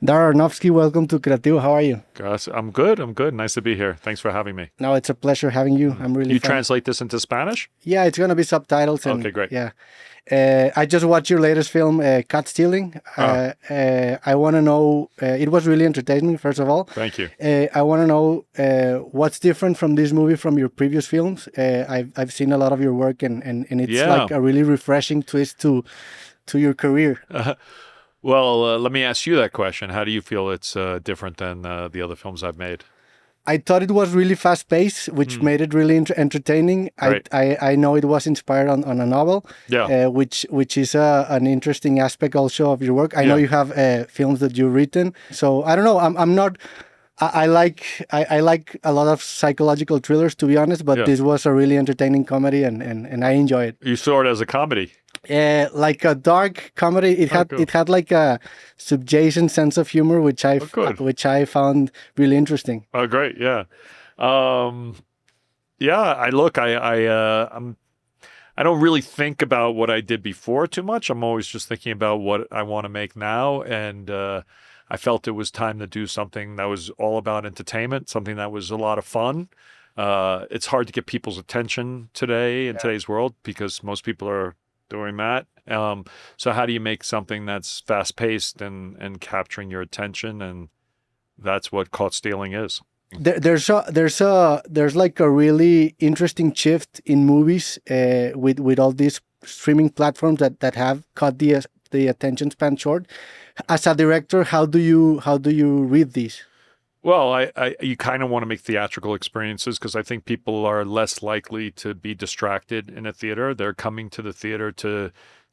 Darren Aronofsky, welcome to Creativo. How are you? Gus, I'm good. I'm good. Nice to be here. Thanks for having me. No, it's a pleasure having you. I'm really You fun. translate this into Spanish? Yeah, it's gonna be subtitles. And, Okay, great. Yeah, I just watched your latest film, Cat Stealing. I want to know. It was really entertaining. First of all, Thank you. I want to know what's different from this movie from your previous films. I've seen a lot of your work, and it's Yeah. like a really refreshing twist to your career. Well, let me ask you that question. How do you feel it's different than the other films I've made? I thought it was really fast paced, which made it really entertaining. Right. I know it was inspired on a novel, Yeah. which is an interesting aspect also of your work. I know Yeah. you have films that you've written, so I don't know. I'm not. I like a lot of psychological thrillers, to be honest, but Yeah. this was a really entertaining comedy, and I enjoy it. You saw it as a comedy. Like a dark comedy. Cool. It had like a subjacent sense of humor, Good. which I found really interesting. Oh, great. Yeah. Yeah. I don't really think about what I did before too much. I'm always just thinking about what I want to make now. And I felt it was time to do something that was all about entertainment, something that was a lot of fun. It's hard to get people's attention today in today's world because most people are doing that. So how do you make something that's fast paced and capturing your attention? And that's what Caught Stealing is. There's like a really interesting shift in movies with all these streaming platforms that have cut the attention span short. As a director, how do you read these? Well, you kind of want to make theatrical experiences because I think people are less likely to be distracted in a theater. They're coming to the theater to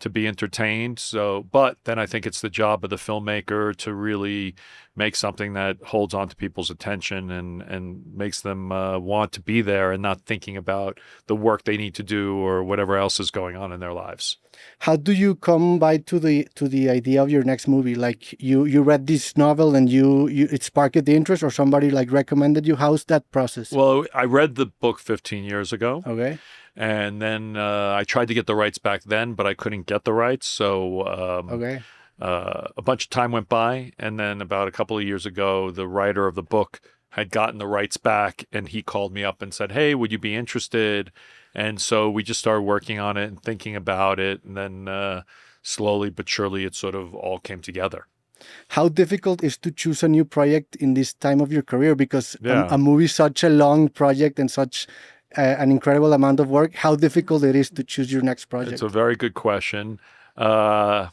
be entertained. So, but then I think it's the job of the filmmaker to really make something that holds on to people's attention and makes them want to be there and not thinking about the work they need to do or whatever else is going on in their lives. How do you come by to the idea of your next movie? Like you read this novel and you it sparked the interest, or somebody like recommended you? How's that process? Well, I read the book 15 years ago. Okay. And then I tried to get the rights back then, but I couldn't get the rights. So Okay. a bunch of time went by. And then about a couple of years ago, the writer of the book had gotten the rights back. And he called me up and said, "Hey, would you be interested?" And so we just started working on it and thinking about it. And then slowly but surely, it sort of all came together. How difficult is to choose a new project in this time of your career? Because Yeah. a movie is such a long project and such an incredible amount of work. How difficult it is to choose your next project? It's a very good question. I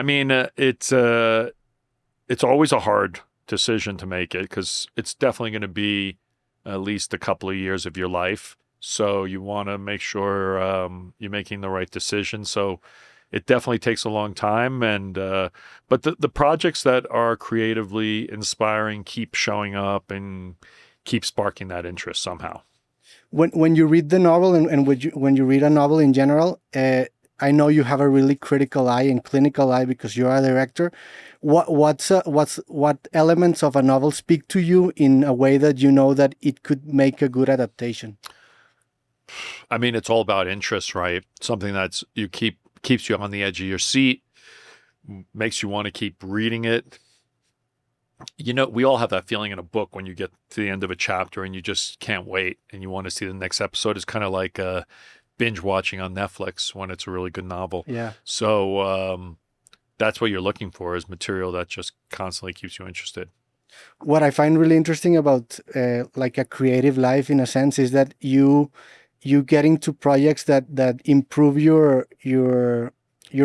mean, it's always a hard decision to make it because it's definitely going to be at least a couple of years of your life. So you want to make sure you're making the right decision. So it definitely takes a long time. And but the projects that are creatively inspiring keep showing up and keep sparking that interest somehow. When you read the novel and when you read a novel in general, I know you have a really critical eye and clinical eye because you are a director. What elements of a novel speak to you in a way that you know that it could make a good adaptation? I mean, it's all about interest, right? Something that's keeps you on the edge of your seat, makes you want to keep reading it. You know, we all have that feeling in a book when you get to the end of a chapter and you just can't wait and you want to see the next episode. It's kind of like binge watching on Netflix when it's a really good novel. Yeah. So that's what you're looking for, is material that just constantly keeps you interested. What I find really interesting about like a creative life in a sense is that you get into projects that improve your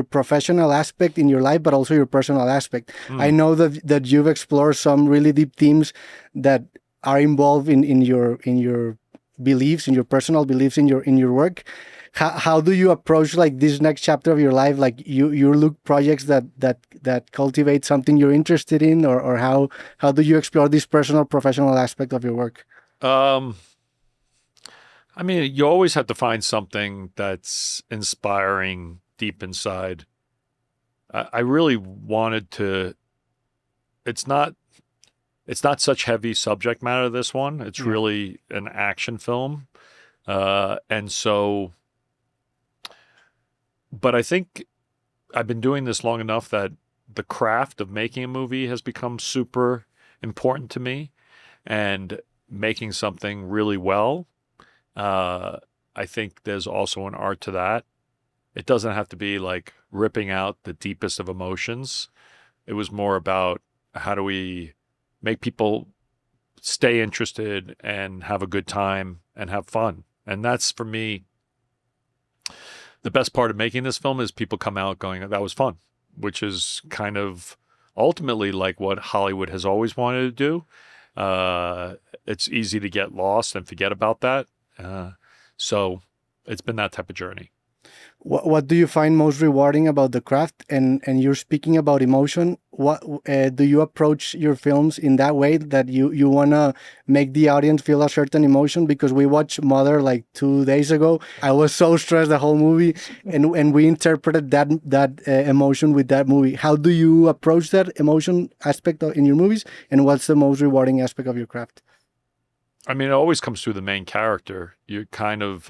professional aspect in your life, but also your personal aspect. I know that you've explored some really deep themes that are involved in your beliefs, in your personal beliefs, in your work. How do you approach like this next chapter of your life? Like you look projects that cultivate something you're interested in, or how do you explore this personal professional aspect of your work? I mean, you always have to find something that's inspiring deep inside. I really wanted to. It's not such heavy subject matter, this one. It's really an action film. And so, but I think I've been doing this long enough that the craft of making a movie has become super important to me, and making something really well. I think there's also an art to that. It doesn't have to be like ripping out the deepest of emotions. It was more about how do we make people stay interested and have a good time and have fun. And that's, for me, the best part of making this film is people come out going, that was fun, which is kind of ultimately like what Hollywood has always wanted to do. It's easy to get lost and forget about that. So it's been that type of journey. What do you find most rewarding about the craft? And you're speaking about emotion. What do you approach your films in that way, that you wanna make the audience feel a certain emotion? Because we watched Mother like 2 days ago. I was so stressed the whole movie, and we interpreted that emotion with that movie. How do you approach that emotion aspect in your movies? And what's the most rewarding aspect of your craft? I mean, it always comes through the main character. You're kind of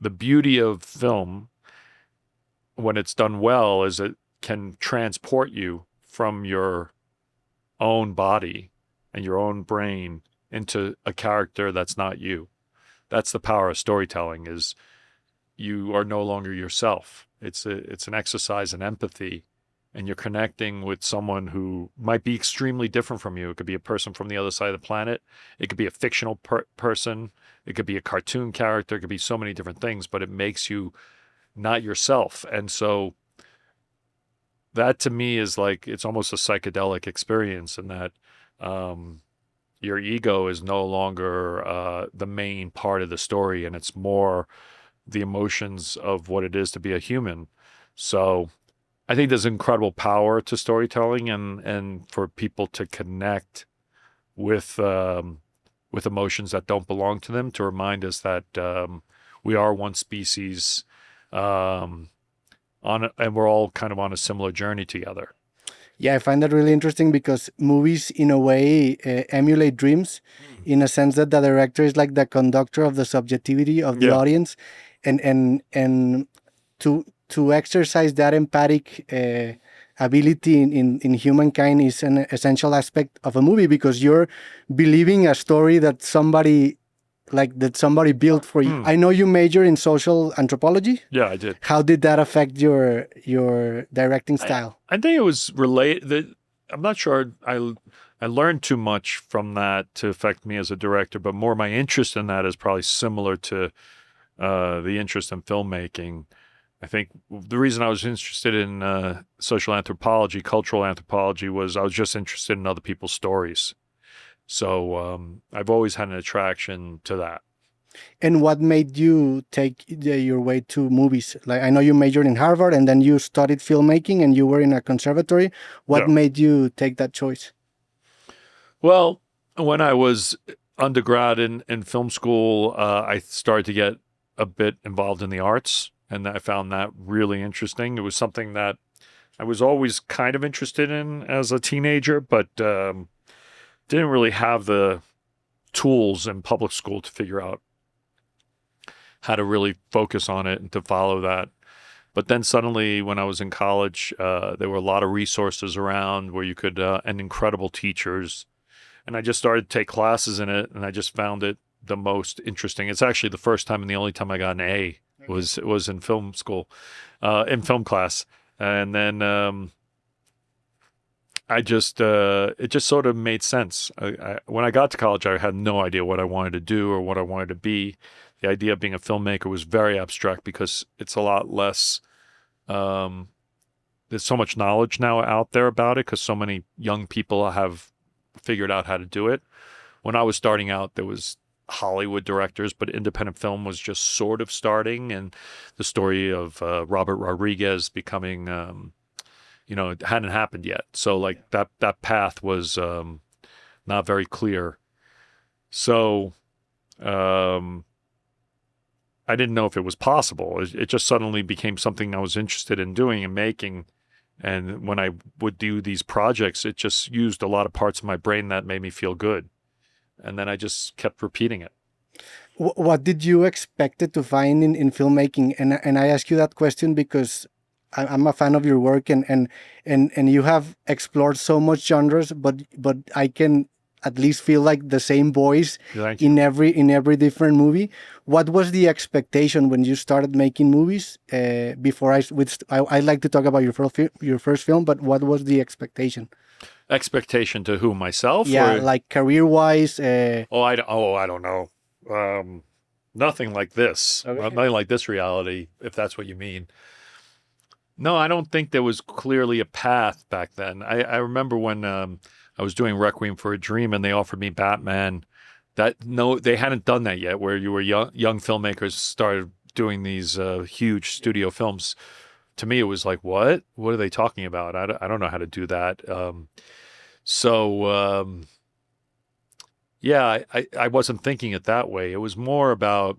the beauty of film, when it's done well, is it can transport you from your own body and your own brain into a character that's not you. That's the power of storytelling, is you are no longer yourself. It's an exercise in empathy, and you're connecting with someone who might be extremely different from you. It could be a person from the other side of the planet. It could be a fictional person. It could be a cartoon character. It could be so many different things, but it makes you not yourself. And so that, to me, is like, it's almost a psychedelic experience, in that your ego is no longer the main part of the story, and it's more the emotions of what it is to be a human. So I think there's incredible power to storytelling, and for people to connect with emotions that don't belong to them, to remind us that we are one species, and we're all kind of on a similar journey together. Yeah, I find that really interesting, because movies, in a way, emulate dreams, in a sense that the director is like the conductor of the subjectivity of the audience, and to exercise that empathic ability in humankind is an essential aspect of a movie, because you're believing a story that somebody built for you. I know you major in social anthropology. Yeah, I did. How did that affect your directing style? I think it was related. I'm not sure I learned too much from that to affect me as a director, but more my interest in that is probably similar to the interest in filmmaking. I think the reason I was interested in social anthropology, cultural anthropology, was I was just interested in other people's stories. So I've always had an attraction to that. And what made you take your way to movies? Like, I know you majored in Harvard, and then you studied filmmaking, and you were in a conservatory. What made you take that choice? Well, when I was undergrad in film school, I started to get a bit involved in the arts, and I found that really interesting. It was something that I was always kind of interested in as a teenager, but didn't really have the tools in public school to figure out how to really focus on it and to follow that. But then suddenly, when I was in college, there were a lot of resources around where you could, and incredible teachers. And I just started to take classes in it, and I just found it the most interesting. It's actually the first time and the only time I got an A was in film school, in film class. And then it just sort of made sense. When I got to college, I had no idea what I wanted to do or what I wanted to be. The idea of being a filmmaker was very abstract, because it's a lot less, there's so much knowledge now out there about it, because so many young people have figured out how to do it. When I was starting out, there was Hollywood directors, but independent film was just sort of starting, and the story of Robert Rodriguez becoming, it hadn't happened yet. So like that path was not very clear. So I didn't know if it was possible. It just suddenly became something I was interested in doing and making. And when I would do these projects, it just used a lot of parts of my brain that made me feel good. And then I just kept repeating it. What did you expect to find in filmmaking? And I ask you that question because I'm a fan of your work, and you have explored so much genres, but I can at least feel like the same voice Thank you. in every different movie. What was the expectation when you started making movies? Before I'd like to talk about your first film, but what was the expectation? Expectation to who, myself? Yeah, Or like career wise. I don't know. Nothing like this. Okay. Nothing like this reality, if that's what you mean. No, I don't think there was clearly a path back then. I remember when I was doing Requiem for a Dream and they offered me Batman. They hadn't done that yet, where you were young filmmakers started doing these huge studio films. To me, it was like, what? What are they talking about? I don't know how to do that. Yeah, I wasn't thinking it that way. It was more about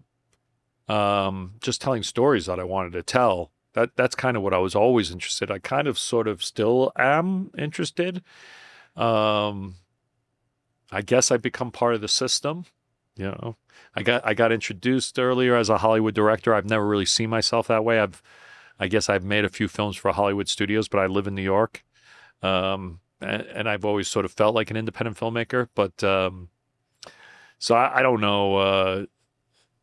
just telling stories that I wanted to tell. That's kind of what I was always interested. I kind of sort of still am interested. I guess I've become part of the system. You know, I got introduced earlier as a Hollywood director. I've never really seen myself that way. I guess I've made a few films for Hollywood studios, but I live in New York. And I've always sort of felt like an independent filmmaker. But so I don't know.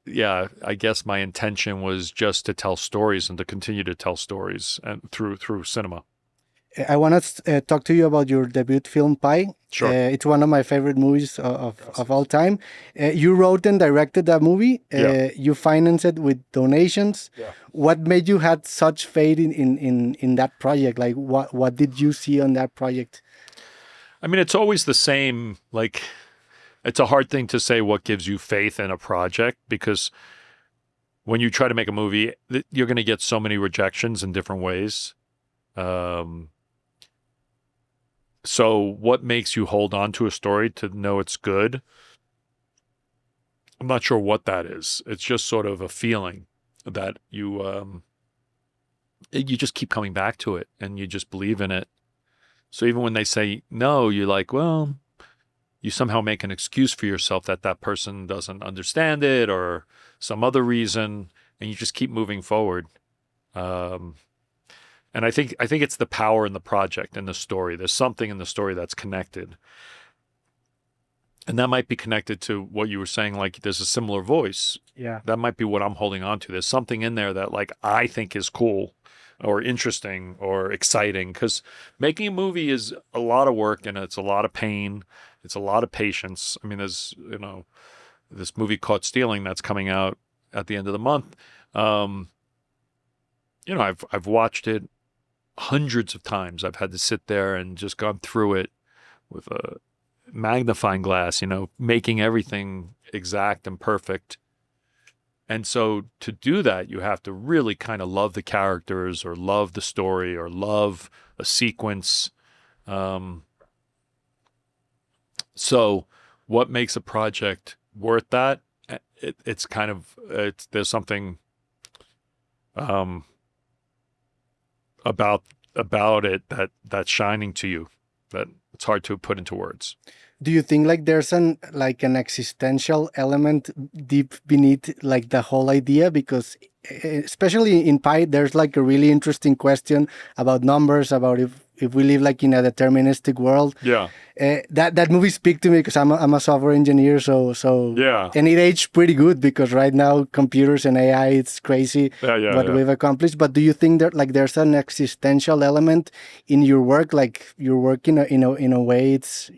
Yeah, I guess my intention was just to tell stories and to continue to tell stories and through cinema. I want to talk to you about your debut film, Pi. Sure. It's one of my favorite movies of all time. You wrote and directed that movie. Yeah. You financed it with donations. Yeah. What made you had such faith in that project? Like, what did you see on that project? I mean, it's always the same. Like, it's a hard thing to say what gives you faith in a project, because when you try to make a movie, you're going to get so many rejections in different ways. So what makes you hold on to a story to know it's good? I'm not sure what that is. It's just sort of a feeling that you just keep coming back to it and you just believe in it. So even when they say no, you're like, well, you somehow make an excuse for yourself that that person doesn't understand it or some other reason, and you just keep moving forward. And I think it's the power in the project and the story. There's something in the story that's connected. And that might be connected to what you were saying, like there's a similar voice. Yeah. That might be what I'm holding on to. There's something in there that like I think is cool or interesting or exciting, because making a movie is a lot of work and it's a lot of pain. It's a lot of patience. I mean, there's, this movie Caught Stealing that's coming out at the end of the month. I've watched it hundreds of times. I've had to sit there and just gone through it with a magnifying glass, making everything exact and perfect. And so to do that, you have to really kind of love the characters or love the story or love a sequence. So what makes a project worth that? There's something about it that's shining to you that it's hard to put into words. Do you think like there's an existential element deep beneath like the whole idea? Because especially in Pi, there's like a really interesting question about numbers, about if we live like in a deterministic world. Yeah. That movie speak to me because I'm a software engineer, so yeah. And it aged pretty good because right now computers and AI, it's crazy what we've accomplished. But do you think that like there's an existential element in your work, like your work in a way it's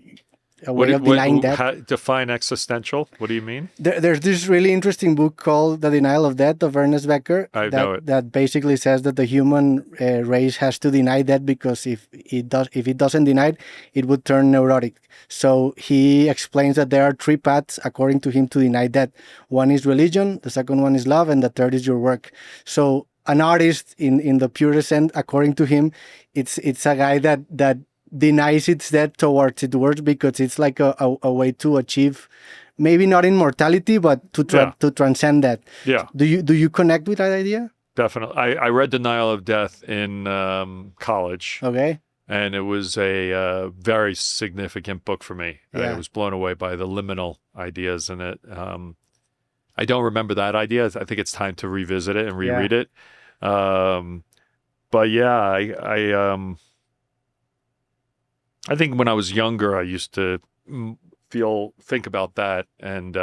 a way of denying that? Define existential. What do you mean? There's this really interesting book called The Denial of Death of Ernest Becker. I know it. That basically says that the human race has to deny that, because if it doesn't deny it, it would turn neurotic. So he explains that there are three paths, according to him, to deny that. One is religion, the second one is love, and the third is your work. So an artist, in the purest sense, according to him, it's a guy that denies its death towards its work, because it's like a way to achieve, maybe not immortality, but to transcend that. Yeah. Do you connect with that idea? Definitely. I read Denial of Death in college. Okay. And it was a very significant book for me. Yeah. I was blown away by the liminal ideas in it. I don't remember that idea. I think it's time to revisit it and reread it. but yeah, I think when I was younger, I used to think about that, and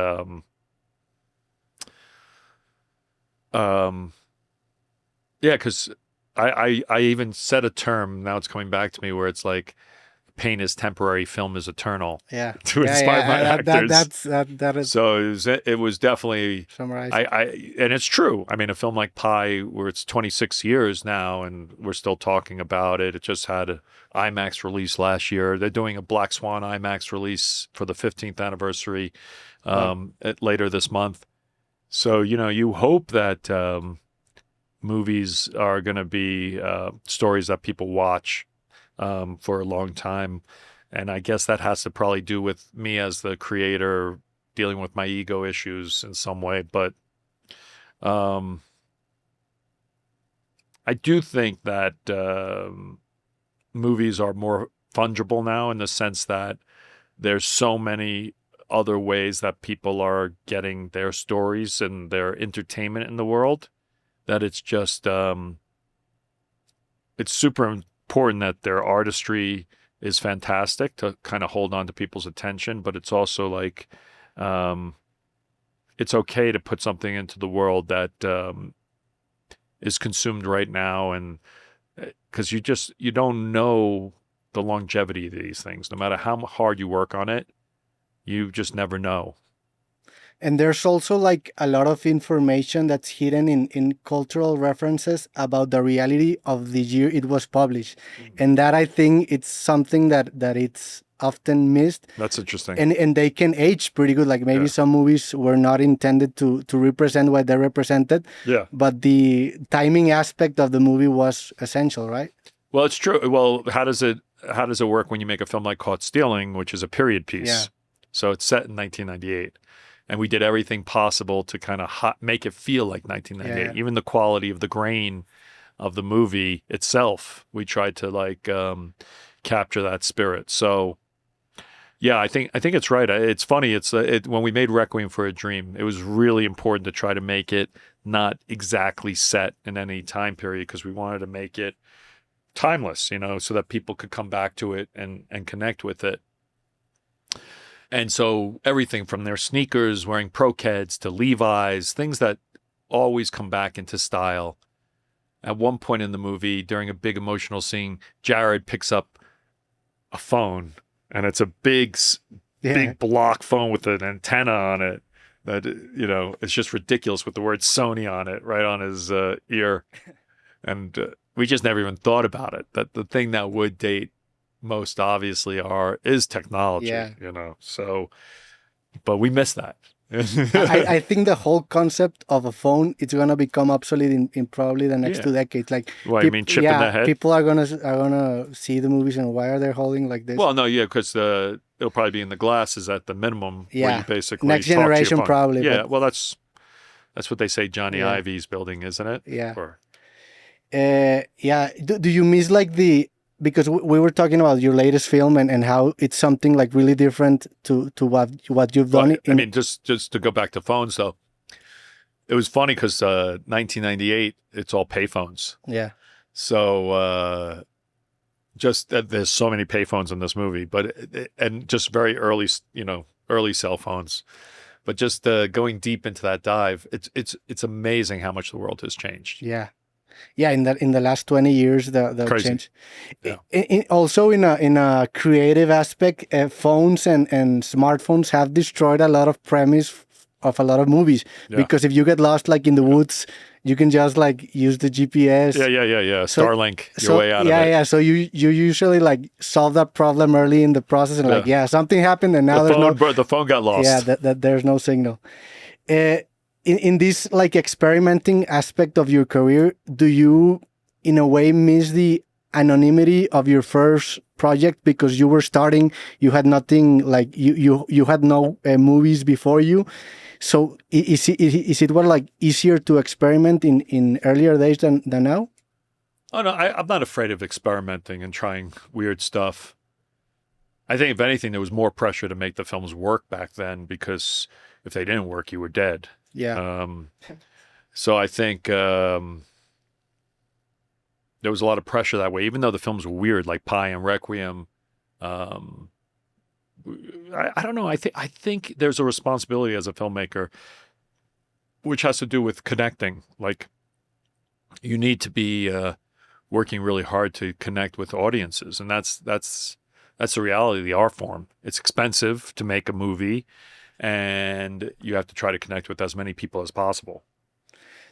yeah, because I even said a term, now it's coming back to me, where it's like, pain is temporary, film is eternal. Yeah. To inspire my actors. That is So it was definitely, summarized. and it's true. I mean, a film like Pi, where it's 26 years now, and we're still talking about it. It just had an IMAX release last year. They're doing a Black Swan IMAX release for the 15th anniversary later this month. So, you hope that movies are going to be stories that people watch for a long time. And I guess that has to probably do with me as the creator dealing with my ego issues in some way. But I do think that movies are more fungible now, in the sense that there's so many other ways that people are getting their stories and their entertainment in the world, that it's just it's super important that their artistry is fantastic to kind of hold on to people's attention, but it's also like it's okay to put something into the world that is consumed right now, and because you don't know the longevity of these things. No matter how hard you work on it, you just never know. And there's also like a lot of information that's hidden in cultural references about the reality of the year it was published. And that, I think, it's something that it's often missed. That's interesting. And they can age pretty good. Like maybe some movies were not intended to represent what they represented. Yeah. But the timing aspect of the movie was essential, right? Well, it's true. Well, how does it work when you make a film like Caught Stealing, which is a period piece? Yeah. So it's set in 1998. And we did everything possible to kind of make it feel like 1998. Yeah. Even the quality of the grain of the movie itself, we tried to like capture that spirit. So, yeah, I think it's right. It's funny. When we made Requiem for a Dream, it was really important to try to make it not exactly set in any time period, because we wanted to make it timeless, so that people could come back to it and connect with it. And so everything from their sneakers, wearing Pro-Keds, to Levi's, things that always come back into style. At one point in the movie, during a big emotional scene, Jared picks up a phone, and it's a big block phone with an antenna on it that, it's just ridiculous, with the word Sony on it, right on his ear. And we just never even thought about it, that the thing that would date most obviously is technology, so, but we miss that. I think the whole concept of a phone, it's gonna become obsolete in probably the next 2 decades. Like, you mean chip in the head? People are gonna see the movies, and why are they holding like this? Well, no, because it'll probably be in the glasses at the minimum. Where you basically next generation probably. Yeah, well, that's what they say Johnny Ive's building, isn't it? Yeah. Do you miss like because we were talking about your latest film and how it's something like really different to what you've done. I mean, just to go back to phones, though, it was funny because 1998, it's all payphones. Yeah. So just there's so many payphones in this movie, and just very early, early cell phones. But just going deep into that dive, it's amazing how much the world has changed. Yeah. Yeah, in the last 20 years, the change. Yeah. Also, in a creative aspect, phones and smartphones have destroyed a lot of premise of a lot of movies. Yeah. Because if you get lost like in the woods, you can just like use the GPS. Yeah. Starlink your way out of it. Yeah. So you usually like solve that problem early in the process, and something happened, and now the phone got lost. Yeah, that there's no signal. In this like experimenting aspect of your career, do you in a way miss the anonymity of your first project, because you were starting, you had nothing, like you had no movies before you? So is it like easier to experiment in earlier days than now? Oh no, I'm not afraid of experimenting and trying weird stuff. I think if anything, there was more pressure to make the films work back then, because if they didn't work, you were dead. Yeah. So I think there there was a lot of pressure that way, even though the films were weird, like Pi and Requiem. Um, I don't know. I think there's a responsibility as a filmmaker, which has to do with connecting. Like, you need to be working really hard to connect with audiences, and that's the reality of the art form. It's expensive to make a movie, and you have to try to connect with as many people as possible.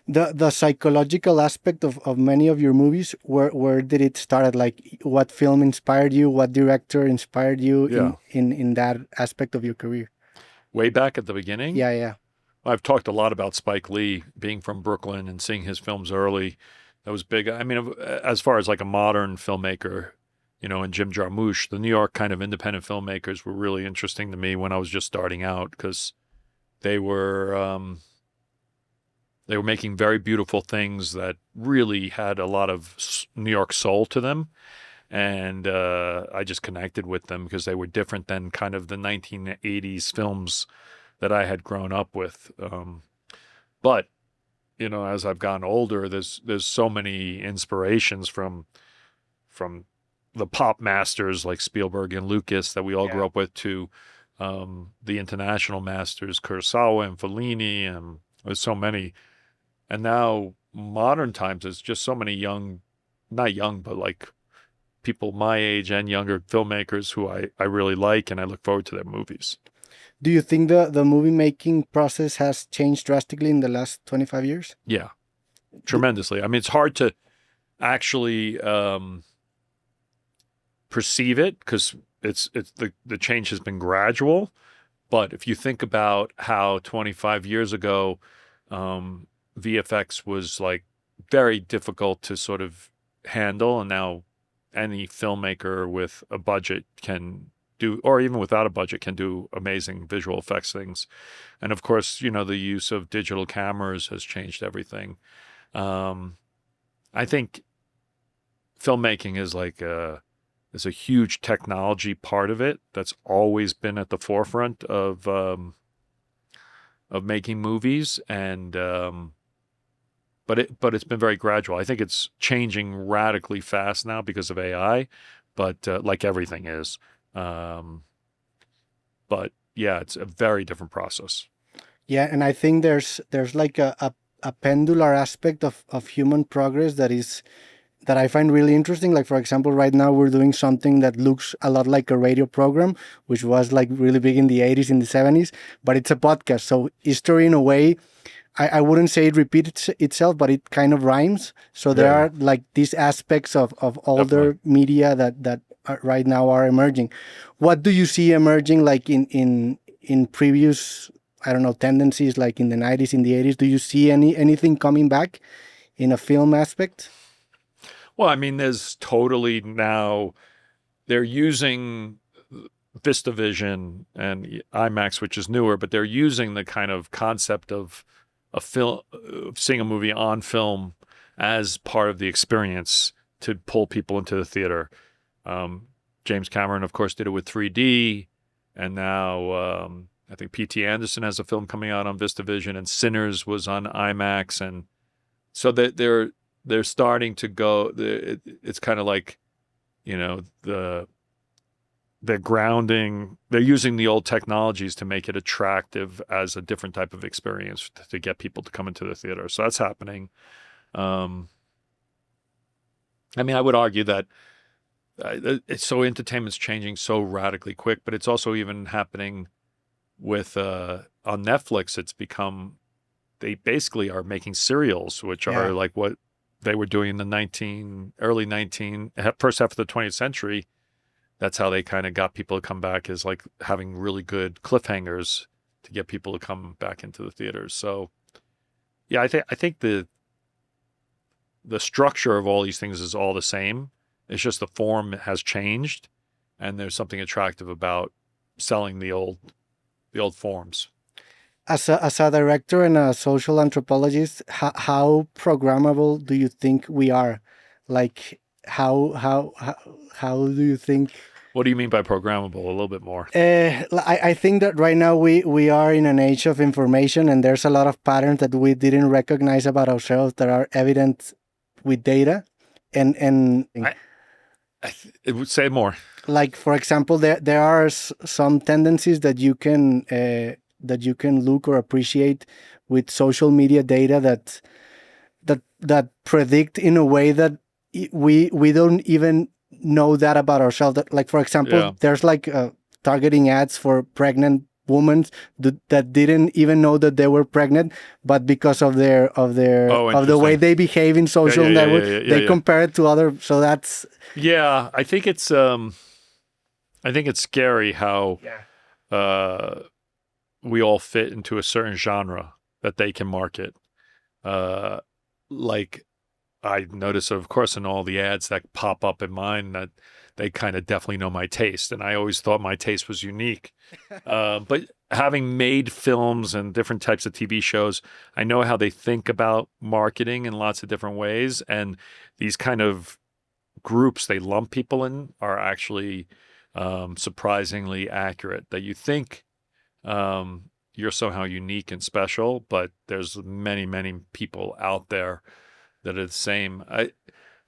The psychological aspect of many of your movies, where did it start? Like, what film inspired you? What director inspired you in that aspect of your career? Way back at the beginning? Yeah. I've talked a lot about Spike Lee, being from Brooklyn and seeing his films early. That was big. I mean, as far as like a modern filmmaker, and Jim Jarmusch, the New York kind of independent filmmakers were really interesting to me when I was just starting out, because they were making very beautiful things that really had a lot of New York soul to them. And I just connected with them because they were different than kind of the 1980s films that I had grown up with. But, as I've gotten older, there's so many inspirations from the pop masters like Spielberg and Lucas that we all grew up with, to the international masters, Kurosawa and Fellini, and there's so many. And now, modern times, there's just so many not young, but like people my age and younger filmmakers who I really like, and I look forward to their movies. Do you think the movie making process has changed drastically in the last 25 years? Yeah, tremendously. I mean, it's hard to actually perceive it because it's the change has been gradual. But if you think about how 25 years ago, VFX was like very difficult to sort of handle, and now any filmmaker with a budget can do, or even without a budget, can do amazing visual effects things. And of course, the use of digital cameras has changed everything. I think filmmaking is like is a huge technology part of it that's always been at the forefront of making movies, and but it's been very gradual. I think it's changing radically fast now because of AI, but like everything is. But yeah, it's a very different process. Yeah, and I think there's like a pendular aspect of human progress that I find really interesting. Like, for example, right now we're doing something that looks a lot like a radio program, which was like really big in the 80s, in the 70s, but it's a podcast. So history, in a way, I wouldn't say it repeats itself, but it kind of rhymes. So there are like these aspects of older media that right now are emerging. What do you see emerging, like in previous, I don't know, tendencies, like in the 90s, in the 80s? Do you see anything coming back in a film aspect? Well, I mean, there's totally now, they're using VistaVision and IMAX, which is newer, but they're using the kind of concept of seeing a movie on film as part of the experience to pull people into the theater. James Cameron, of course, did it with 3D, and now I think P.T. Anderson has a film coming out on VistaVision, and Sinners was on IMAX, and so they're starting to go. It's kind of like, they're grounding. They're using the old technologies to make it attractive as a different type of experience to get people to come into the theater. So that's happening. I mean, I would argue that entertainment's changing so radically quick, but it's also even happening with on Netflix. It's become, they basically are making serials, which are like what they were doing in the first half of the 20th century. That's how they kind of got people to come back, is like having really good cliffhangers to get people to come back into the theaters. So yeah, I think the structure of all these things is all the same. It's just the form has changed, and there's something attractive about selling the old forms. As a director and a social anthropologist, how programmable do you think we are? Like, how do you think? What do you mean by programmable? A little bit more. I think that right now we are in an age of information, and there's a lot of patterns that we didn't recognize about ourselves that are evident with data. and It would say more. like, for example, there are some tendencies that you can look or appreciate with social media data that predict in a way that we don't even know that about ourselves. Like, for example, there's like targeting ads for pregnant women that didn't even know that they were pregnant, but because of the way they behave in social networks, they compare it to other. So that's I think it's scary how we all fit into a certain genre that they can market. Like I notice, of course, in all the ads that pop up in mine, that they kind of definitely know my taste. And I always thought my taste was unique. But having made films and different types of TV shows, I know how they think about marketing in lots of different ways. And these kind of groups they lump people in are actually surprisingly accurate. That you think you're somehow unique and special, but there's many, many people out there that are the same.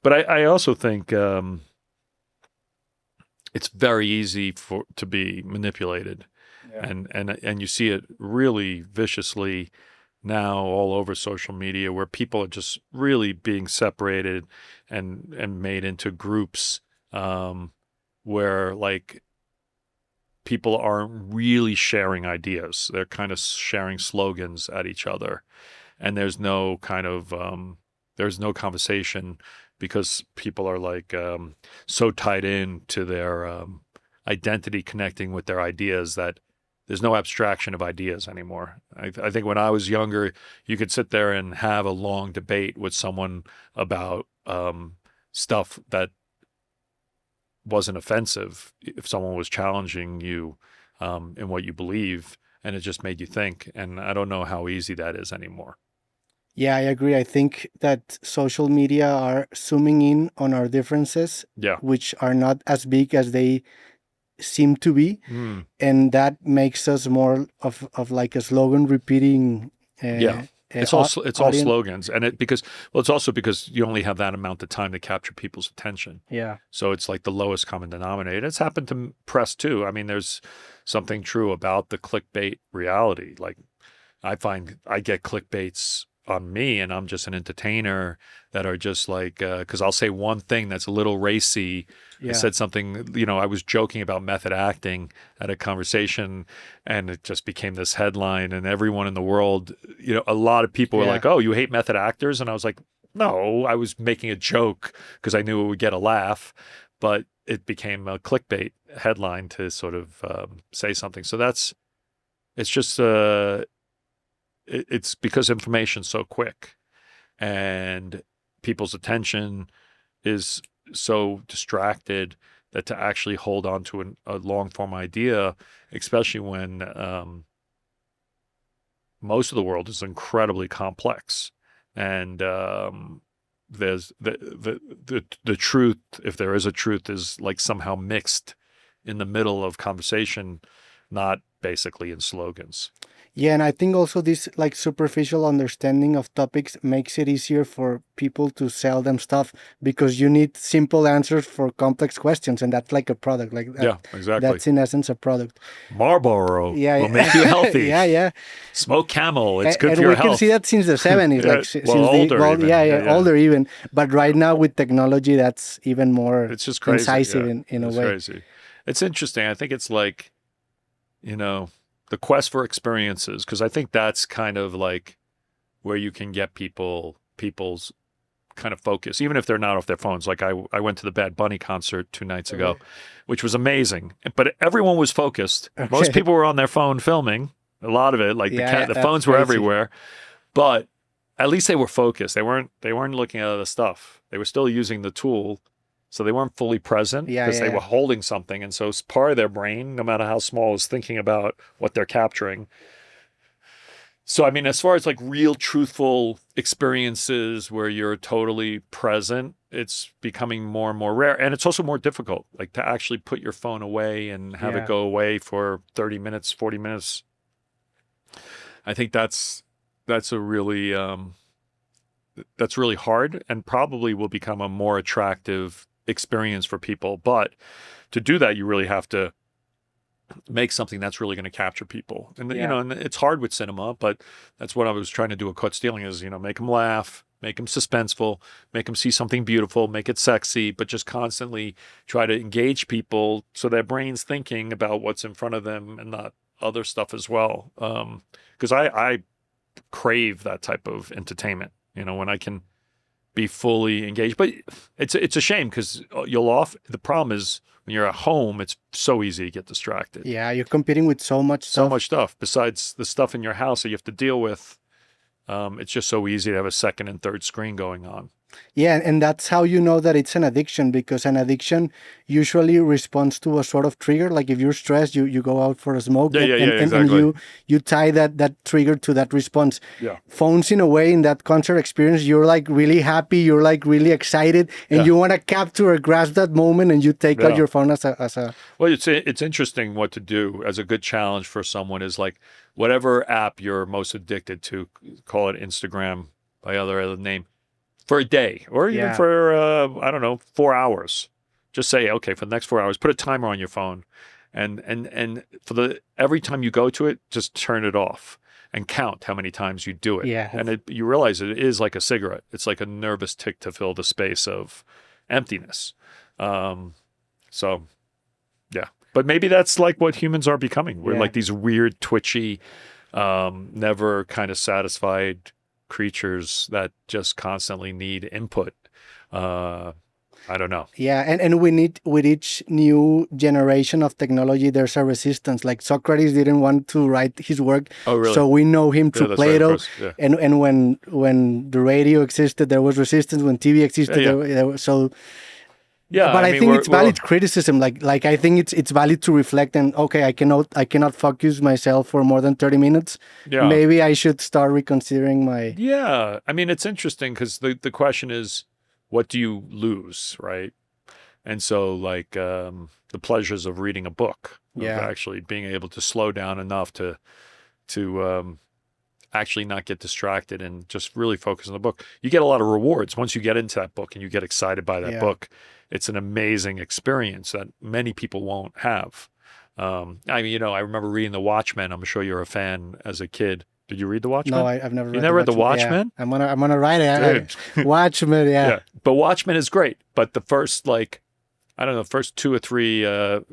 But I also think it's very easy to be manipulated, and you see it really viciously now all over social media, where people are just really being separated and made into groups where like people aren't really sharing ideas. They're kind of sharing slogans at each other, and there's no kind of there's no conversation because people are like so tied in to their identity connecting with their ideas that there's no abstraction of ideas anymore. I think when I was younger, you could sit there and have a long debate with someone about stuff that wasn't offensive if someone was challenging you in what you believe, and it just made you think. And I don't know how easy that is anymore. Yeah, I agree. I think that social media are zooming in on our differences, which are not as big as they seem to be. And that makes us more of like a slogan repeating. It's all slogans, and it's also because you only have that amount of time to capture people's attention. Yeah. So it's like the lowest common denominator. It's happened to press too. I mean, there's something true about the clickbait reality. Like I find I get clickbaits on me, and I'm just an entertainer that are just like, because I'll say one thing that's a little racy. I said something, I was joking about method acting at a conversation, and it just became this headline, and everyone in the world, a lot of people were like, oh, you hate method actors? And I was like, no, I was making a joke because I knew it would get a laugh, but it became a clickbait headline to sort of say something. So it's just, it's because information's so quick and people's attention is so distracted that to actually hold on to a long form idea, especially when most of the world is incredibly complex, and there's the truth, if there is a truth, is like somehow mixed in the middle of conversation, not basically in slogans. Yeah, and I think also this like superficial understanding of topics makes it easier for people to sell them stuff because you need simple answers for complex questions, and that's like a product. Like that, yeah, exactly. That's in essence a product. Marlboro will make you healthy. Yeah. Smoke Camel, it's good for your health. And we can see that since the 70s, like since older even. But right now with technology, that's even more it's just crazy. Incisive in a way. Crazy. It's interesting. I think it's like, the quest for experiences, because I think that's kind of like where you can get people's kind of focus, even if they're not off their phones. Like I went to the Bad Bunny concert 2 nights ago, which was amazing, but everyone was focused. Okay. Most people were on their phone filming, a lot of it, like the phones were everywhere, but at least they were focused. They weren't looking at other stuff. They were still using the tool. So they weren't fully present because they were holding something. And so part of their brain, no matter how small, is thinking about what they're capturing. So, I mean, as far as like real truthful experiences where you're totally present, it's becoming more and more rare. And it's also more difficult, like to actually put your phone away and have it go away for 30 minutes, 40 minutes. I think that's a really that's really hard and probably will become a more attractive experience for people. But to do that, you really have to make something that's really going to capture people. And, you know, and it's hard with cinema, but that's what I was trying to do with Caught Stealing is, you know, make them laugh, make them suspenseful, make them see something beautiful, make it sexy, but just constantly try to engage people so their brain's thinking about what's in front of them and not other stuff as well. Because I crave that type of entertainment, you know, when I can be fully engaged. But it's a shame because the problem is when you're at home, it's so easy to get distracted. Yeah, you're competing with so much stuff. So much stuff. Besides the stuff in your house that you have to deal with, it's just so easy to have a second and third screen going on. Yeah, and that's how you know that it's an addiction, because an addiction usually responds to a sort of trigger. Like if you're stressed, you go out for a smoke, exactly. and you tie that trigger to that response. Yeah. Phones, in a way, in that concert experience, you're like really happy, you're like really excited, and you want to capture or grasp that moment, and you take out your phone as a. Well, it's interesting what to do as a good challenge for someone is like whatever app you're most addicted to, call it Instagram by other name, for a day or even for, I don't know, 4 hours. Just say, okay, for the next 4 hours, put a timer on your phone. And for every time you go to it, just turn it off and count how many times you do it. Yeah. And you realize it is like a cigarette. It's like a nervous tick to fill the space of emptiness. So, yeah. But maybe that's like what humans are becoming. We're like these weird, twitchy, never kind of satisfied creatures that just constantly need input. I don't know. Yeah, and we need, with each new generation of technology, there's a resistance. Like Socrates didn't want to write his work, so we know him through Plato. Right, and when the radio existed, there was resistance. When TV existed, there was, so. Yeah, but I think it's valid criticism. Like I think it's valid to reflect and okay, I cannot focus myself for more than 30 minutes. Yeah. Maybe I should start reconsidering my. Yeah, I mean it's interesting because the question is, what do you lose, right? And so like the pleasures of reading a book, of actually being able to slow down enough to actually not get distracted and just really focus on the book. You get a lot of rewards once you get into that book and you get excited by that book. It's an amazing experience that many people won't have. I mean, you know, I remember reading The Watchmen. I'm sure you're a fan as a kid. Did you read The Watchmen? No, I've never read. You never read The Watchmen? Yeah. I'm gonna write it. Watchmen, yeah. But Watchmen is great. But the first, like, I don't know, first 2 or 3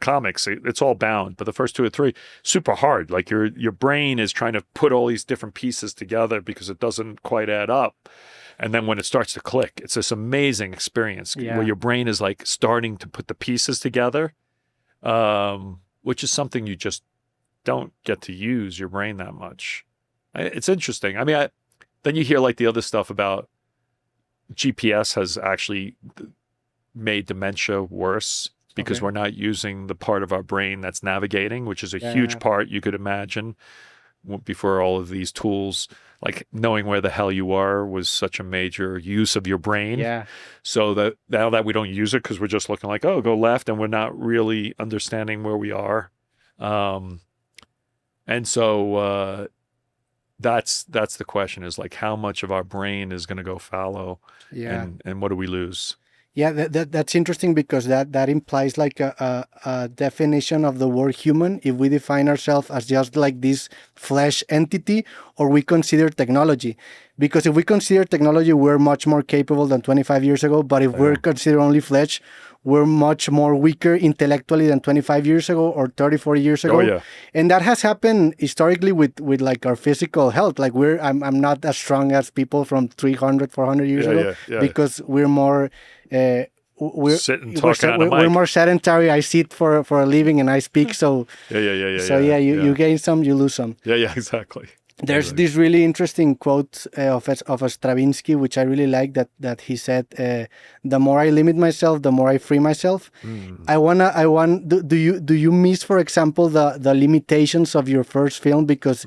comics, it's all bound. But the first 2 or 3, super hard. Like your brain is trying to put all these different pieces together because it doesn't quite add up. And then when it starts to click, it's this amazing experience where your brain is like starting to put the pieces together, which is something you just don't get to use your brain that much. It's interesting. I mean, then you hear like the other stuff about GPS has actually made dementia worse because we're not using the part of our brain that's navigating, which is a huge part you could imagine before all of these tools. Like knowing where the hell you are was such a major use of your brain. Yeah. So that now that we don't use it because we're just looking like, oh, go left, and we're not really understanding where we are. And so that's the question is like how much of our brain is going to go fallow and what do we lose? Yeah, that's interesting because that implies like a definition of the word human. If we define ourselves as just like this flesh entity, or we consider technology. Because if we consider technology, we're much more capable than 25 years ago. But if we're considered only flesh, we're much more weaker intellectually than 25 years ago or 30, 40 years ago. Oh, yeah. And that has happened historically with like our physical health. Like I'm not as strong as people from 300, 400 years ago because we're more... we're more sedentary. I sit for a living and I speak. So you gain some, you lose some. Yeah, exactly. There's this really interesting quote of Stravinsky, which I really like, that he said, "The more I limit myself, the more I free myself." Do you miss, for example, the limitations of your first film because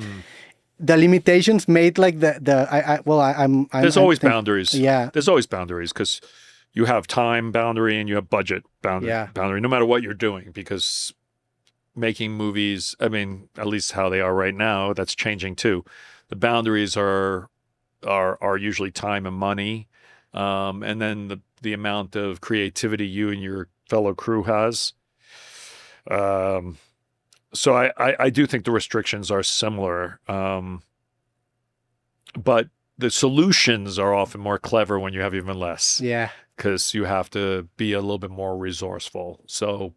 the limitations made like there's always boundaries. Yeah, there's always boundaries because you have time boundary and you have budget boundary, no matter what you're doing, because making movies, I mean, at least how they are right now, that's changing too. The boundaries are are usually time and money, and then the amount of creativity you and your fellow crew has. So I do think the restrictions are similar, but the solutions are often more clever when you have even less. Yeah. Because you have to be a little bit more resourceful. So,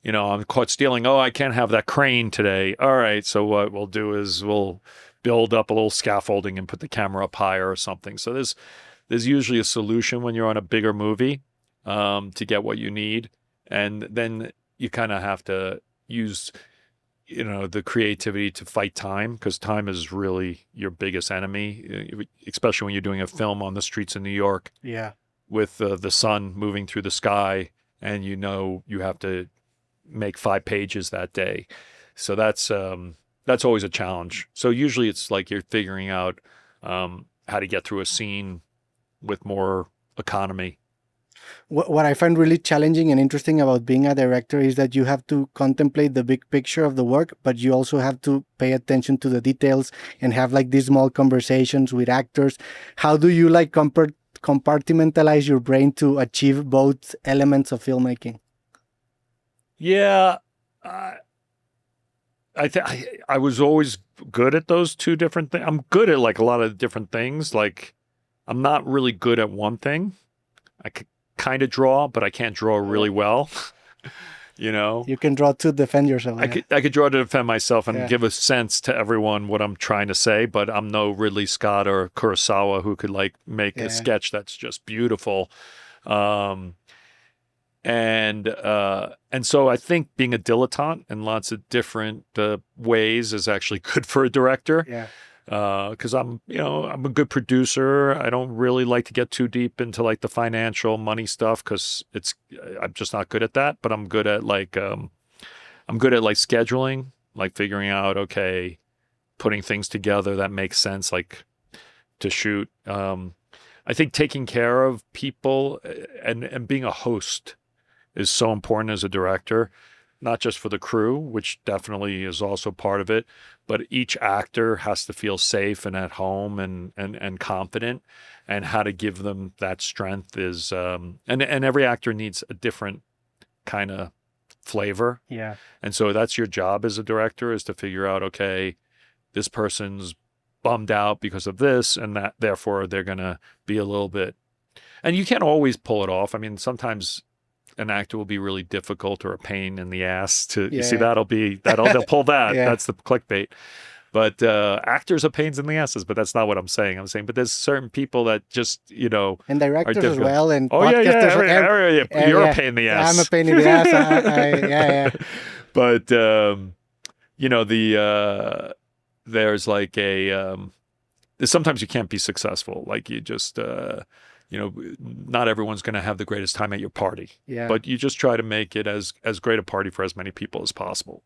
I'm caught stealing. Oh, I can't have that crane today. All right. So what we'll do is we'll build up a little scaffolding and put the camera up higher or something. So there's usually a solution when you're on a bigger movie to get what you need. And then you kind of have to use, the creativity to fight time, because time is really your biggest enemy, especially when you're doing a film on the streets of New York. Yeah. With the sun moving through the sky, and you have to make 5 pages that day. So that's always a challenge. So usually it's like you're figuring out how to get through a scene with more economy. What I find really challenging and interesting about being a director is that you have to contemplate the big picture of the work, but you also have to pay attention to the details and have like these small conversations with actors. How do you like compartmentalize your brain to achieve both elements of filmmaking? Yeah, I was always good at those two different things. I'm good at like a lot of different things. Like, I'm not really good at one thing. I could kind of draw, but I can't draw really well. You can draw to defend yourself. I could draw to defend myself and give a sense to everyone what I'm trying to say, but I'm no Ridley Scott or Kurosawa who could like make a sketch that's just beautiful. And so I think being a dilettante in lots of different ways is actually good for a director. Yeah. Because I'm a good producer. I don't really like to get too deep into like the financial money stuff, because I'm just not good at that. But I'm good at scheduling, like figuring out, okay, putting things together that makes sense, like to shoot. I think taking care of people and being a host is so important as a director. Not just for the crew, which definitely is also part of it, but each actor has to feel safe and at home and confident, and how to give them that strength is, and every actor needs a different kind of flavor. Yeah. And so that's your job as a director, is to figure out, okay, this person's bummed out because of this, and that therefore they're going to be a little bit, and you can't always pull it off. I mean, sometimes an actor will be really difficult or a pain in the ass to, you see, they'll pull that. That's the clickbait. But actors are pains in the asses, but that's not what I'm saying. I'm saying, but there's certain people that just, and directors as well, and podcasters. You're a pain in the ass. I'm a pain in the ass. But, there's like sometimes you can't be successful. Like you just, not everyone's going to have the greatest time at your party. Yeah. But you just try to make it as great a party for as many people as possible.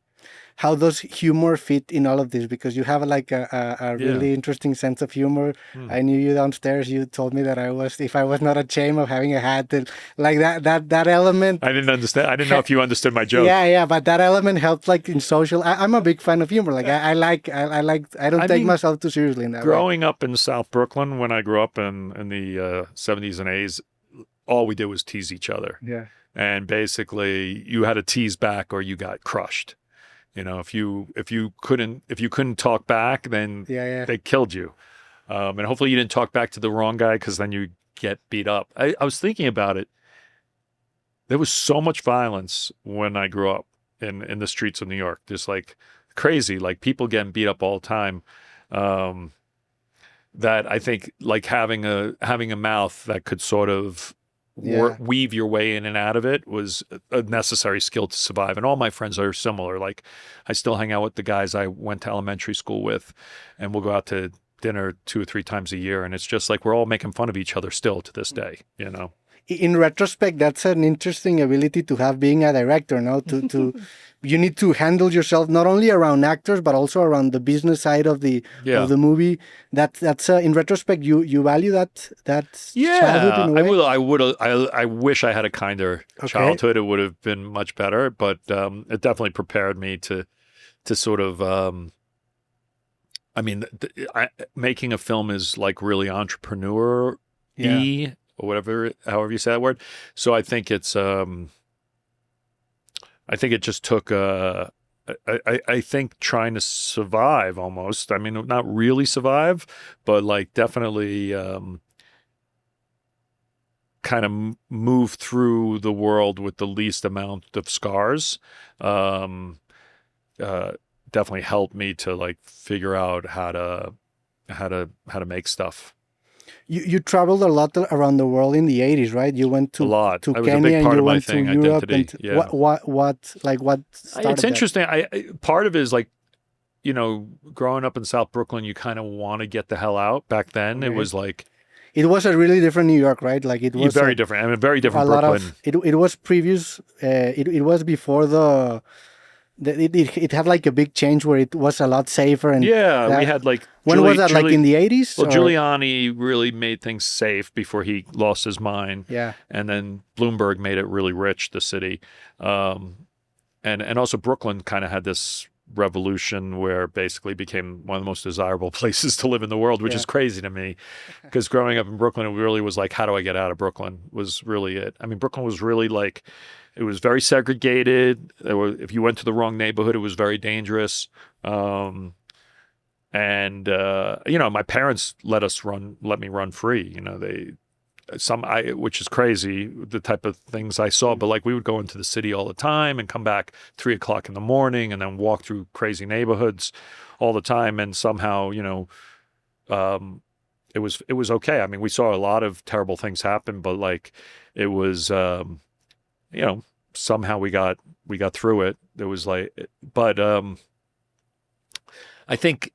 How does humor fit in all of this? Because you have like a really interesting sense of humor. I knew you downstairs. You told me that if I was not ashamed of having a hat, like that element. I didn't understand. I didn't know if you understood my joke. Yeah. But that element helped like in social. I'm a big fan of humor. Like I don't take myself too seriously in that. Growing up in South Brooklyn, when I grew up in the 70s and 80s, all we did was tease each other. Yeah. And basically, you had to tease back or you got crushed. If you couldn't talk back, then they killed you. And hopefully you didn't talk back to the wrong guy, because then you get beat up. I was thinking about it. There was so much violence when I grew up in the streets of New York. Just like crazy, like people getting beat up all the time. That I think like having a mouth that could sort of weave your way in and out of it was a necessary skill to survive. And all my friends are similar. Like I still hang out with the guys I went to elementary school with, and we'll go out to dinner 2 or 3 times a year. And it's just like we're all making fun of each other still to this day, In retrospect, that's an interesting ability to have being a director, no? You need to handle yourself not only around actors but also around the business side of the movie. That's in retrospect, you value that childhood in a way? I wish I had a kinder childhood. It would have been much better, but it definitely prepared me to sort of I mean, making a film is like really entrepreneur-y Yeah. or whatever, however you say that word. So I think it's, I think it just took, I think trying to survive almost. I mean, not really survive, but like definitely kind of move through the world with the least amount of scars. Um, Definitely helped me to like figure out how to make stuff. You traveled a lot around the world in the 80s, right? You went A lot. to It was a Kenya big and part you of my went to thing, Europe and identity. Yeah. what It's started that? interesting. Part of it is like, growing up in South Brooklyn, you kind of want to get the hell out. Back then, it Okay. was like It was a really different New York, right? Like it was very different. I mean, very a different lot Brooklyn. of it was previous it was before it had like a big change where it was a lot safer and Yeah, we had like when was that, like in the 80s? Well, Giuliani really made things safe before he lost his mind. Yeah. And then Bloomberg made it really rich, the city. And also Brooklyn kind of had this revolution where it basically became one of the most desirable places to live in the world, which is crazy to me. Because growing up in Brooklyn, it really was like, how do I get out of Brooklyn was really it. I mean, Brooklyn was really like, it was very segregated. If you went to the wrong neighborhood, it was very dangerous. My parents let me run free. Which is crazy, the type of things I saw. But like we would go into the city all the time and come back 3 o'clock in the morning and then walk through crazy neighborhoods all the time. And somehow, it was okay. I mean, we saw a lot of terrible things happen, but like it was, somehow we got through it. It was like, but I think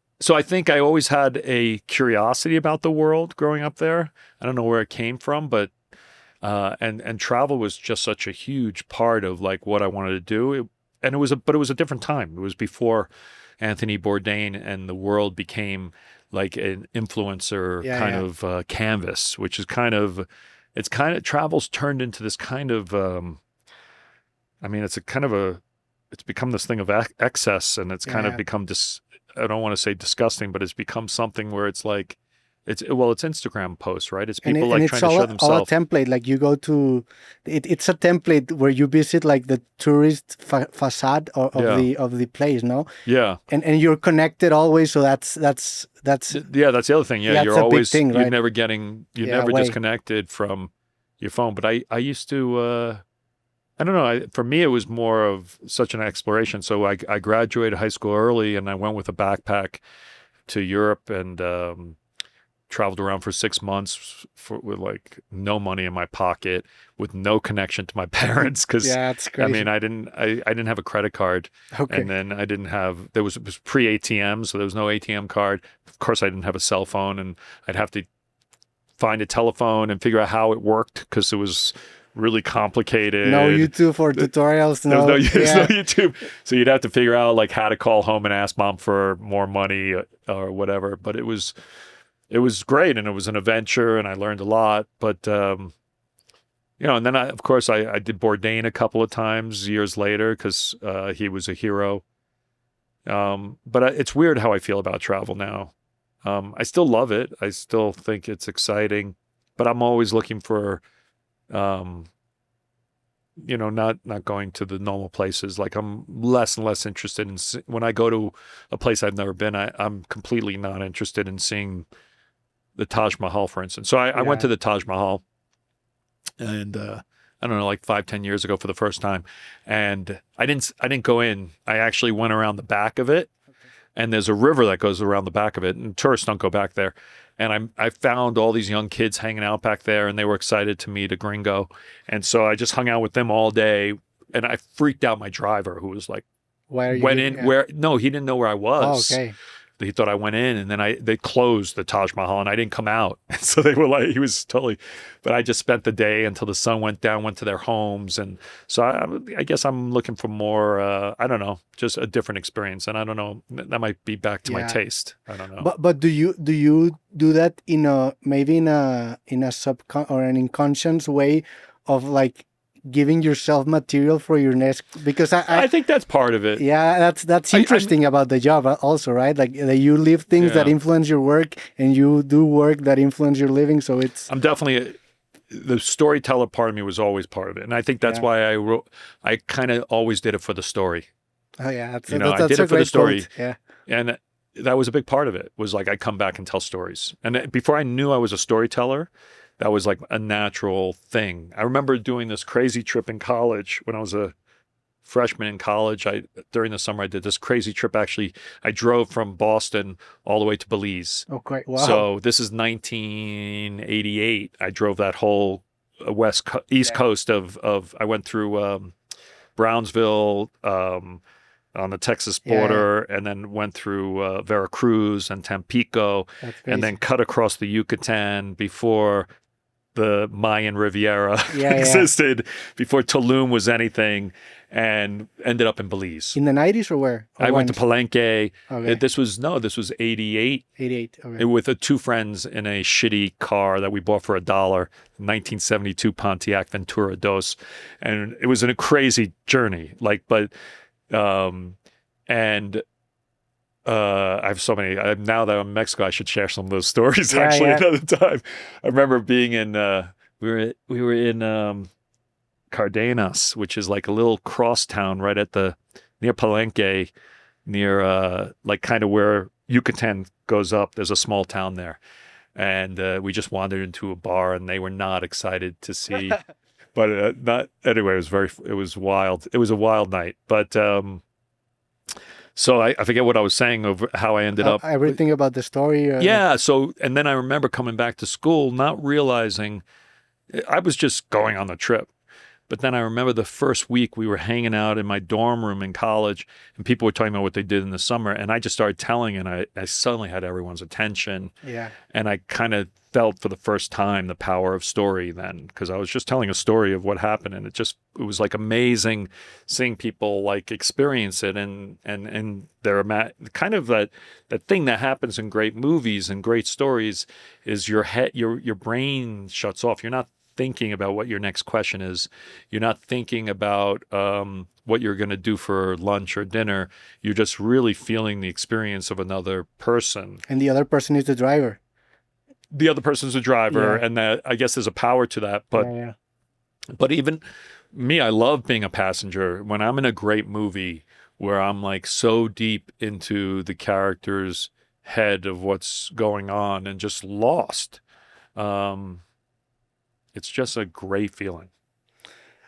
I always had a curiosity about the world growing up there. I don't know where it came from, but and travel was just such a huge part of like what I wanted to do. It was a different time. It was before Anthony Bourdain and the world became like an influencer of canvas, which is travel's turned into this kind of it's become this thing of excess, and it's kind of become I don't want to say disgusting, but it's become something where it's like, it's Instagram posts, right? It's people trying to show themselves. All a template. Like you go to, it's a template where you visit like the tourist facade of the place, no? Yeah. And you're connected always, so that's that's the other thing. Yeah, you're always thing, right? You're never disconnected from your phone. But I used to. I don't know. For me, it was more of such an exploration. So I graduated high school early, and I went with a backpack to Europe and traveled around for 6 months with like no money in my pocket, with no connection to my parents. Because that's crazy. I mean, I didn't have a credit card, and then I didn't have. It was pre-ATM, so there was no ATM card. Of course, I didn't have a cell phone, and I'd have to find a telephone and figure out how it worked because it was really complicated. No YouTube for tutorials. There's no YouTube. So you'd have to figure out like how to call home and ask mom for more money or whatever. But it was great, and it was an adventure, and I learned a lot. But and then I did Bourdain a couple of times years later because he was a hero. But it's weird how I feel about travel now. I still love it. I still think it's exciting, but I'm always looking for not going to the normal places. Like I'm less and less interested in when I go to a place I've never been. I'm completely not interested in seeing the Taj Mahal, for instance. So I went to the Taj Mahal, and I don't know, like 5-10 years ago for the first time, and I didn't go in. I actually went around the back of it, and there's a river that goes around the back of it, and tourists don't go back there. And I found all these young kids hanging out back there, and they were excited to meet a gringo. And so I just hung out with them all day, and I freaked out my driver, who was like, "Why are you where?" No, he didn't know where I was. Oh, okay. He thought I went in, and then they closed the Taj Mahal, and I didn't come out. And so they were like, he was totally, but I just spent the day until the sun went down, went to their homes. And so I guess I'm looking for more, I don't know, just a different experience. And I don't know, that might be back to my taste. I don't know. But do you do that maybe in a or an unconscious way of like giving yourself material for your next, because I think that's part of it. yeah, that's interesting about the job also, right? Like that you live things that influence your work, and you do work that influence your living. So I'm definitely the storyteller part of me was always part of it, and I think that's why I kind of always did it for the story. Oh yeah, that's I did it for the story. Quote. Yeah, and that was a big part of it. Was like I come back and tell stories, and before I knew I was a storyteller, that was like a natural thing. I remember doing this crazy trip in college when I was a freshman in college. During the summer I did this crazy trip. Actually, I drove from Boston all the way to Belize. Oh, great! Wow. So this is 1988. I drove that whole east coast of. I went through Brownsville. On the Texas border, and then went through Veracruz and Tampico, and then cut across the Yucatan before the Mayan Riviera existed, before Tulum was anything, and ended up in Belize. In the 90s or where? I went to Palenque. Okay. This was 88. 88, okay. With two friends in a shitty car that we bought for $1, 1972 Pontiac Ventura Dos. And it was a crazy journey, I have so many. Now that I'm in Mexico, I should share some of those stories. Another time. I remember being in. We were in Cardenas, which is like a little cross town right at near Palenque, near like kind of where Yucatan goes up. There's a small town there, and we just wandered into a bar, and they were not excited to see. But not anyway. It was wild. It was a wild night, but. So I forget what I was saying of how I ended up. Everything about the story. Yeah. So, and then I remember coming back to school, not realizing I was just going on the trip. But then I remember the first week we were hanging out in my dorm room in college, and people were talking about what they did in the summer. And I just started telling, and I suddenly had everyone's attention. Yeah. And I kind of felt for the first time the power of story then, because I was just telling a story of what happened, and it was like amazing seeing people like experience it, and their kind of that thing that happens in great movies and great stories is your brain shuts off. You're not thinking about what your next question is. You're not thinking about what you're going to do for lunch or dinner. You're just really feeling the experience of another person. And the other person is the driver. The other person's a driver, and that I guess there's a power to that. But but even me, I love being a passenger. When I'm in a great movie where I'm like so deep into the character's head of what's going on and just lost, it's just a great feeling.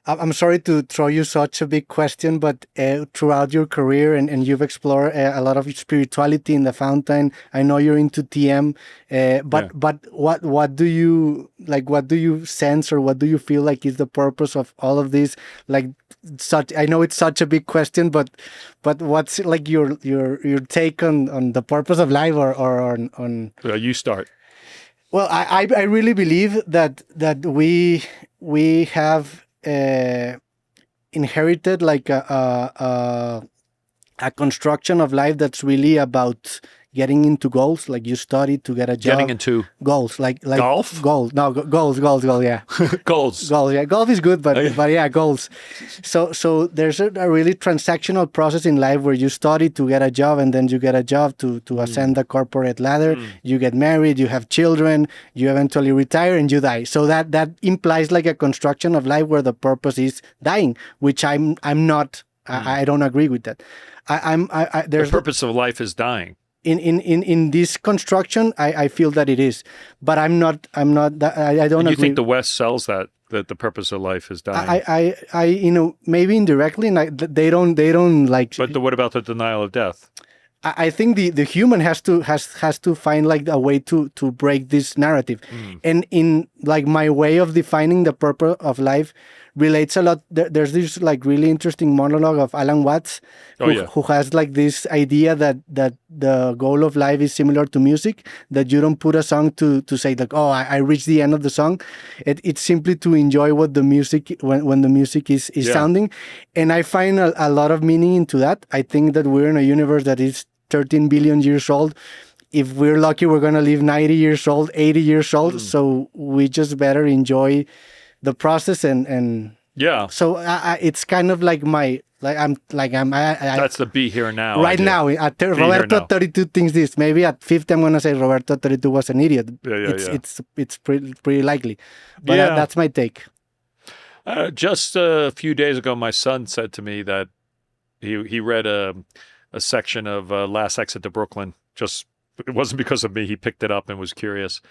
I'm sorry to throw you such a big question, but throughout your career, and you've explored a lot of spirituality in the fountain. I know you're into TM, but what do you like? What do you sense, or what do you feel like is the purpose of all of this? Like, I know it's such a big question, but what's like your take on the purpose of life, or on? You start. Well, I really believe that we have. Inherited like a construction of life that's really about getting into goals. Like you study to get a job. Getting into goals, like golf. Goals, no, goals. Yeah, goals. Yeah, golf is good, but yeah, goals. So there's a really transactional process in life where you study to get a job, and then you get a job to ascend the corporate ladder. You get married, you have children, you eventually retire, and you die. So that implies like a construction of life where the purpose is dying, which I'm not. I don't agree with that. The purpose of life is dying. In this construction, I feel that it is, but I'm not. I don't agree. You think the West sells that the purpose of life is dying? I maybe indirectly, they don't like. But what about the denial of death? I think the human has to find like a way to break this narrative, and in like my way of defining the purpose of life relates a lot. There's this like really interesting monologue of Alan Watts, who has like this idea that the goal of life is similar to music, that you don't put a song to say like, oh, I reached the end of the song. It's simply to enjoy what the music, when the music is sounding. And I find a lot of meaning into that. I think that we're in a universe that is 13 billion years old. If we're lucky, we're going to live 90 years old, 80 years old. So we just better enjoy the process and Yeah. So it's kind of like That's the be here now. Right idea. now, Roberto now. 32 thinks this. Maybe at 50, I'm gonna say Roberto 32 was an idiot. Yeah. It's pretty likely, but Yeah. that's my take. Just a few days ago, my son said to me that he read a section of Last Exit to Brooklyn. It wasn't because of me. He picked it up and was curious,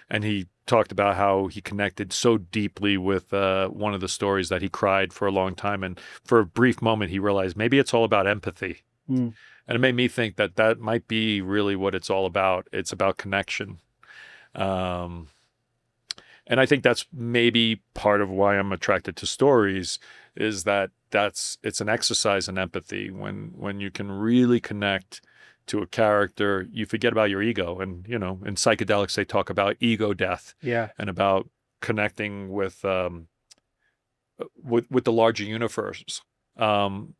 and he talked about how he connected so deeply with one of the stories that he cried for a long time, and for a brief moment he realized maybe it's all about empathy. And it made me think that might be really what it's all about. It's about connection. And I think that's maybe part of why I'm attracted to stories, is that it's an exercise in empathy. When you can really connect to a character, you forget about your ego. And, in psychedelics, they talk about ego death. Yeah. And about connecting with the larger universe,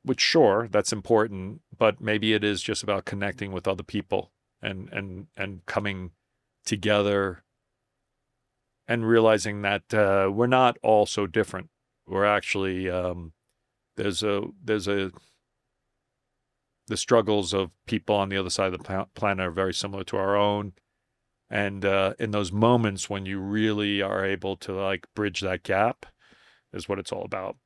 which, sure, that's important, but maybe it is just about connecting with other people and coming together and realizing that we're not all so different. We're actually the struggles of people on the other side of the planet are very similar to our own. And in those moments when you really are able to bridge that gap is what it's all about.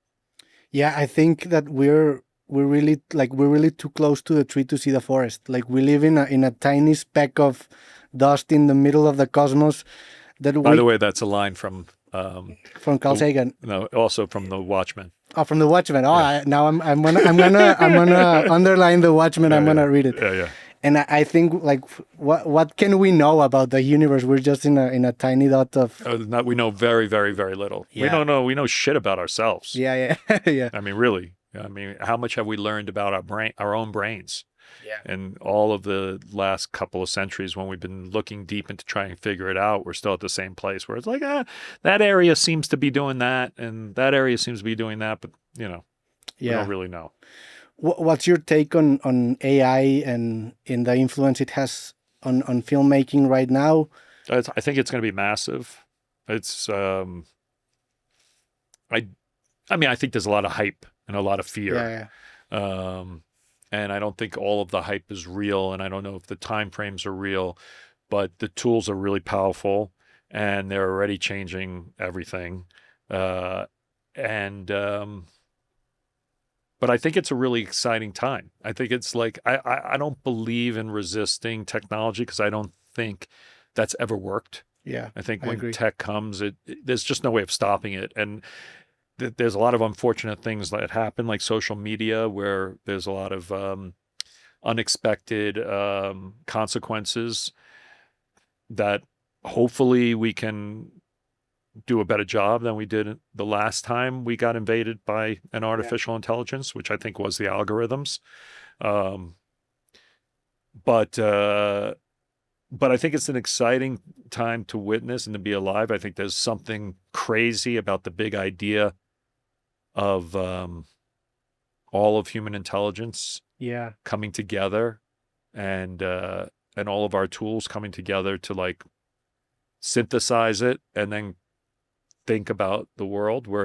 Yeah, I think that we're really too close to the tree to see the forest. Like, we live in a tiny speck of dust in the middle of the cosmos. By the way, that's a line from Carl Sagan. No, also from The Watchmen. Oh, from The Watchmen. Oh, yeah. Now I'm gonna underline The Watchmen. I'm gonna read it. Yeah. And I think, what can we know about the universe? We're just in a tiny dot of. We know very, very, very little. Yeah. We don't know. We know shit about ourselves. Yeah. Yeah. I mean, really. I mean, how much have we learned about our own brains? Yeah. And all of the last couple of centuries, when we've been looking deep into trying to figure it out, we're still at the same place where it's like, that area seems to be doing that, and that area seems to be doing that, but we don't really know. What's your take on AI and in the influence it has on filmmaking right now? I think it's going to be massive. It's I think there's a lot of hype and a lot of fear. Yeah. And I don't think all of the hype is real, and I don't know if the time frames are real, but the tools are really powerful, and they're already changing everything. But I think it's a really exciting time. I think it's I don't believe in resisting technology, because I don't think that's ever worked. Yeah, I think I when agree. tech comes, there's just no way of stopping it. And there's a lot of unfortunate things that happen, like social media, where there's a lot of unexpected consequences that hopefully we can do a better job than we did the last time we got invaded by an artificial intelligence, which I think was the algorithms. But I think it's an exciting time to witness and to be alive. I think there's something crazy about the big idea of all of human intelligence coming together, and all of our tools coming together to synthesize it and then think about the world, where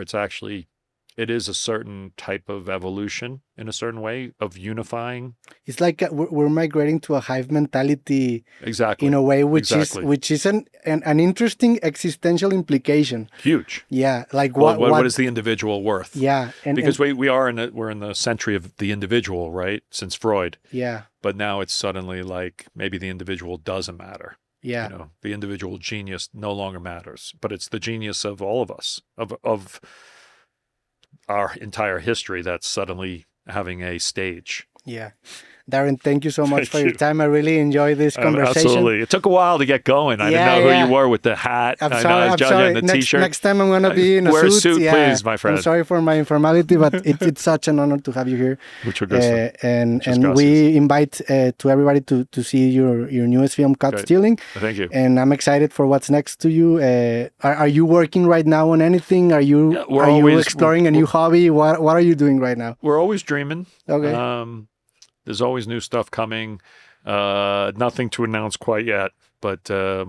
it is a certain type of evolution in a certain way of unifying. It's like we're migrating to a hive mentality. Exactly. In a way, which is an interesting existential implication. Huge. Yeah, what is the individual worth? Yeah, because we're in the century of the individual, right? Since Freud. Yeah. But now it's suddenly maybe the individual doesn't matter. Yeah. The individual genius no longer matters, but it's the genius of all of us, of our entire history, that's suddenly having a stage. Yeah. Darren, thank you so much for your time. I really enjoyed this conversation. Absolutely. It took a while to get going. I didn't know who you were with the hat. I'm sorry. And the t-shirt. Next time I'm going to be in a suit. Wear a suit, please, my friend. I'm sorry for my informality, but it's such an honor to have you here. And we invite to everybody to see your newest film, Caught Stealing. Thank you. And I'm excited for what's next to you. Are you working right now on anything? Are you exploring a new hobby? What are you doing right now? We're always dreaming. Okay. There's always new stuff coming. Nothing to announce quite yet, but I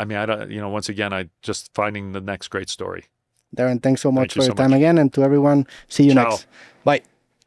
don't. Once again, I just finding the next great story. Darren, thanks so much Thank you for so your time much. again. And to everyone, see you Ciao. next.